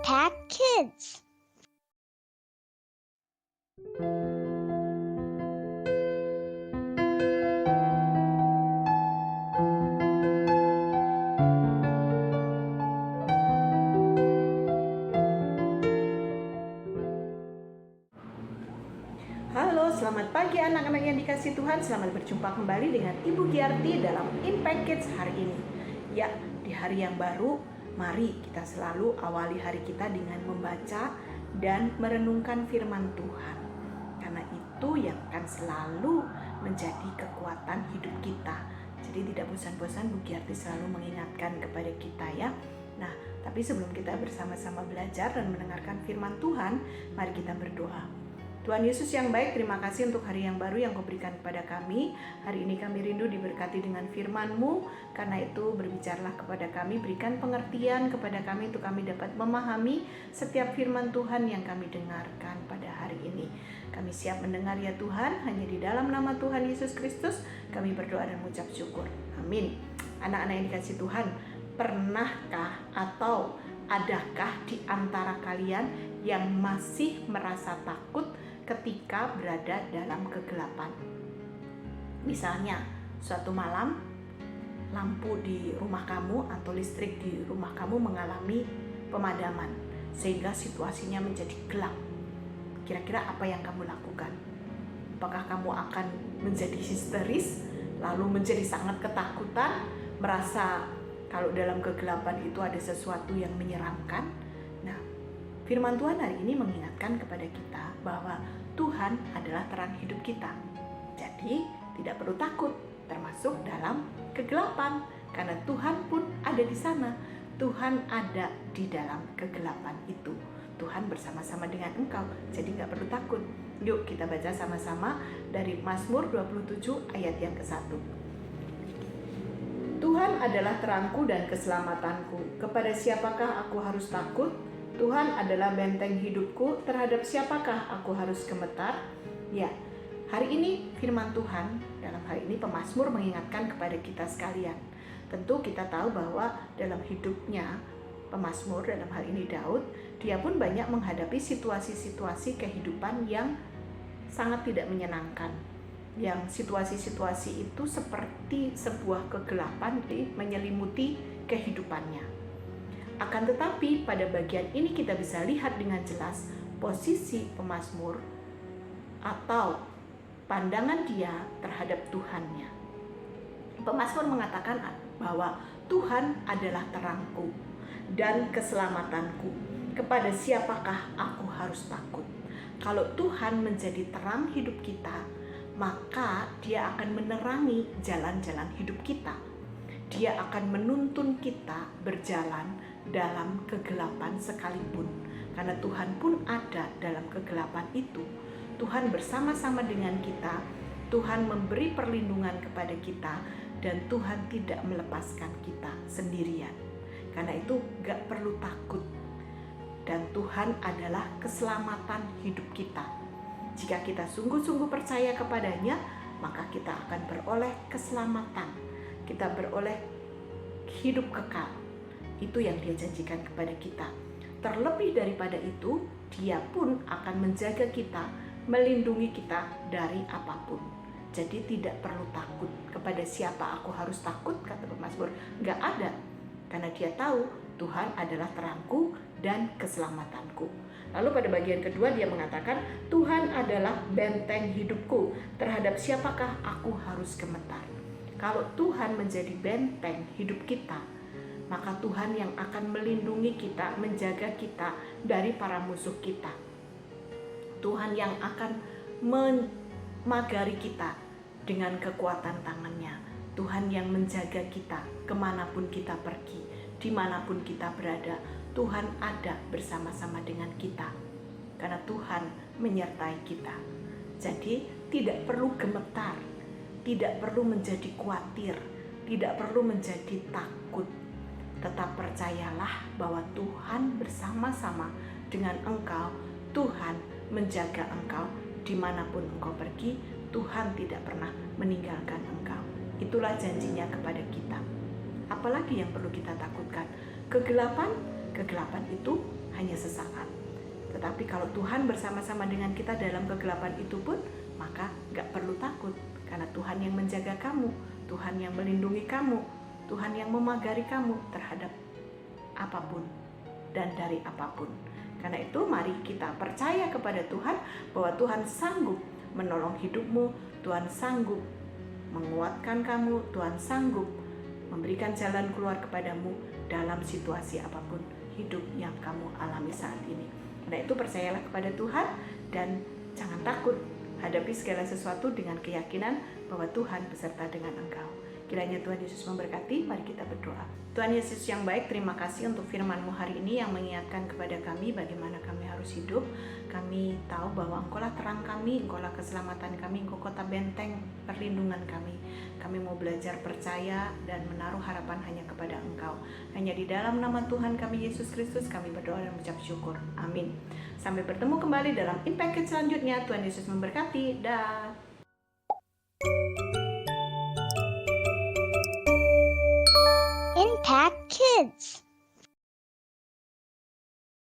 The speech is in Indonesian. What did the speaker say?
Impact Kids. Halo, selamat pagi anak-anak yang dikasihi Tuhan. Selamat berjumpa kembali dengan Ibu Giarti dalam Impact Kids hari ini. Ya, di hari yang baru, mari kita selalu awali hari kita dengan membaca dan merenungkan firman Tuhan. Karena itu yang akan selalu menjadi kekuatan hidup kita. Jadi tidak bosan-bosan Bu Giarti selalu mengingatkan kepada kita ya. Nah, tapi sebelum kita bersama-sama belajar dan mendengarkan firman Tuhan, mari kita berdoa. Tuhan Yesus yang baik, terima kasih untuk hari yang baru yang Kau berikan kepada kami. Hari ini kami rindu diberkati dengan firman-Mu. Karena itu berbicaralah kepada kami, berikan pengertian kepada kami untuk kami dapat memahami setiap firman Tuhan yang kami dengarkan pada hari ini. Kami siap mendengar ya Tuhan, hanya di dalam nama Tuhan Yesus Kristus kami berdoa dan mengucap syukur. Amin. Anak-anak yang dikasihi Tuhan, pernahkah atau adakah di antara kalian yang masih merasa takut ketika berada dalam kegelapan? Misalnya, suatu malam lampu di rumah kamu atau listrik di rumah kamu mengalami pemadaman sehingga situasinya menjadi gelap. Kira-kira apa yang kamu lakukan? Apakah kamu akan menjadi histeris, lalu menjadi sangat ketakutan, merasa kalau dalam kegelapan itu ada sesuatu yang menyeramkan? Nah, firman Tuhan hari ini mengingatkan kepada kita bahwa Tuhan adalah terang hidup kita. Jadi tidak perlu takut termasuk dalam kegelapan, karena Tuhan pun ada di sana. Tuhan ada di dalam kegelapan itu. Tuhan bersama-sama dengan engkau, jadi nggak perlu takut. Yuk kita baca sama-sama dari Mazmur 27 ayat yang ke-1. Tuhan adalah terangku dan keselamatanku. Kepada siapakah aku harus takut? Tuhan adalah benteng hidupku, terhadap siapakah aku harus gemetar? Ya, hari ini firman Tuhan, dalam hal ini pemazmur mengingatkan kepada kita sekalian. Tentu kita tahu bahwa dalam hidupnya pemazmur, dalam hal ini Daud, dia pun banyak menghadapi situasi-situasi kehidupan yang sangat tidak menyenangkan. Yang situasi-situasi itu seperti sebuah kegelapan menyelimuti kehidupannya. Akan tetapi pada bagian ini kita bisa lihat dengan jelas posisi pemazmur atau pandangan dia terhadap Tuhannya. Pemazmur mengatakan bahwa Tuhan adalah terangku dan keselamatanku. Kepada siapakah aku harus takut? Kalau Tuhan menjadi terang hidup kita, maka dia akan menerangi jalan-jalan hidup kita. Dia akan menuntun kita berjalan dalam kegelapan sekalipun. Karena Tuhan pun ada dalam kegelapan itu. Tuhan bersama-sama dengan kita. Tuhan memberi perlindungan kepada kita. Dan Tuhan tidak melepaskan kita sendirian. Karena itu gak perlu takut. Dan Tuhan adalah keselamatan hidup kita. Jika kita sungguh-sungguh percaya kepadanya, maka kita akan beroleh keselamatan. Kita beroleh hidup kekal. Itu yang dia janjikan kepada kita. Terlebih daripada itu, dia pun akan menjaga kita, melindungi kita dari apapun. Jadi tidak perlu takut. Kepada siapa aku harus takut, kata pemazmur? Gak ada. Karena dia tahu Tuhan adalah terangku dan keselamatanku. Lalu pada bagian kedua dia mengatakan, Tuhan adalah benteng hidupku. Terhadap siapakah aku harus gemetar? Kalau Tuhan menjadi benteng hidup kita, maka Tuhan yang akan melindungi kita, menjaga kita dari para musuh kita. Tuhan yang akan memagari kita dengan kekuatan tangannya. Tuhan yang menjaga kita kemanapun kita pergi, dimanapun kita berada. Tuhan ada bersama-sama dengan kita. Karena Tuhan menyertai kita. Jadi tidak perlu gemetar. Tidak perlu menjadi khawatir, tidak perlu menjadi takut. Tetap percayalah bahwa Tuhan bersama-sama dengan engkau. Tuhan menjaga engkau dimanapun engkau pergi. Tuhan tidak pernah meninggalkan engkau. Itulah janjinya kepada kita. Apalagi yang perlu kita takutkan? Kegelapan itu hanya sesaat. Tetapi kalau Tuhan bersama-sama dengan kita dalam kegelapan itu pun, maka gak perlu takut. Karena Tuhan yang menjaga kamu, Tuhan yang melindungi kamu, Tuhan yang memagari kamu terhadap apapun dan dari apapun. Karena itu mari kita percaya kepada Tuhan bahwa Tuhan sanggup menolong hidupmu, Tuhan sanggup menguatkan kamu, Tuhan sanggup memberikan jalan keluar kepadamu dalam situasi apapun hidup yang kamu alami saat ini. Karena itu percayalah kepada Tuhan dan jangan takut. Hadapi segala sesuatu dengan keyakinan bahwa Tuhan beserta dengan engkau. Kiranya Tuhan Yesus memberkati. Mari kita berdoa. Tuhan Yesus yang baik, terima kasih untuk firman-Mu hari ini yang mengingatkan kepada kami bagaimana kami harus hidup. Kami tahu bahwa Engkau-lah terang kami, Engkau-lah keselamatan kami, Engkau kota benteng perlindungan kami. Kami mau belajar percaya dan menaruh harapan hanya kepada Engkau. Hanya di dalam nama Tuhan kami Yesus Kristus kami berdoa dan mengucap syukur. Amin. Sampai bertemu kembali dalam Impact Kids selanjutnya. Tuhan Yesus memberkati. Dah. Impact Kids.